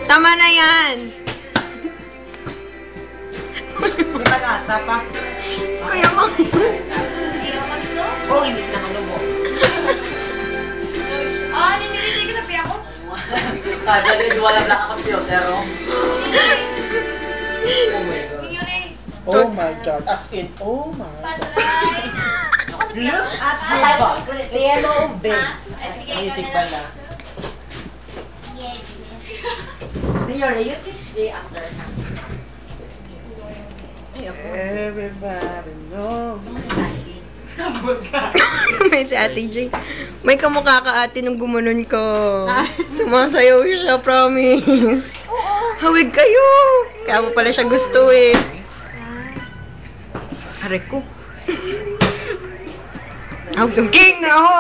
Tama na yan. May pag-asa pa. Kuya mo. Oh, hindi sila malubo. Ninilig ka na piya ko? Kasi hindi wala black ako pero... Oh my God. As in, oh my God. Look at the yellow bed. Music ba na? You teach me after na. Everybody knows. May si Ate J. May kamukha ka ate nung gumanon ko. Sumasayaw siya, promise. Hawig kayo. Kaya mo pala siya gusto eh. Aray ko. House of King na ako.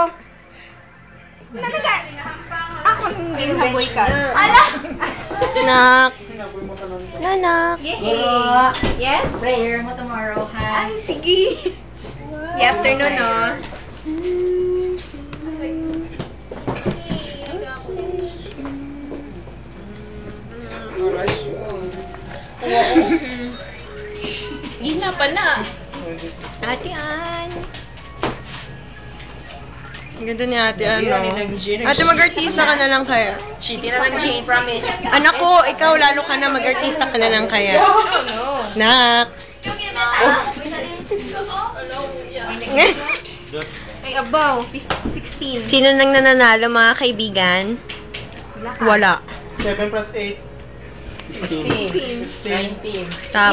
Ako Hindi haboy ka. Ala! Nak. Nanak. Yes? Prayer mo tomorrow, ha? Ay, sige. Good afternoon, no? Hindi na pala. Ate Ann. Ang ganda ni Ate Ann, no? Ate, mag-artista ka na lang kaya. Shitty na lang, Jane, promise. Anak ko, ikaw lalo ka na mag-artista ka na lang kaya. Nak. Ay, abaw. 16. Sino nang nananalo, mga kaibigan? Wala. 7 plus 8. 15. 19. Stop.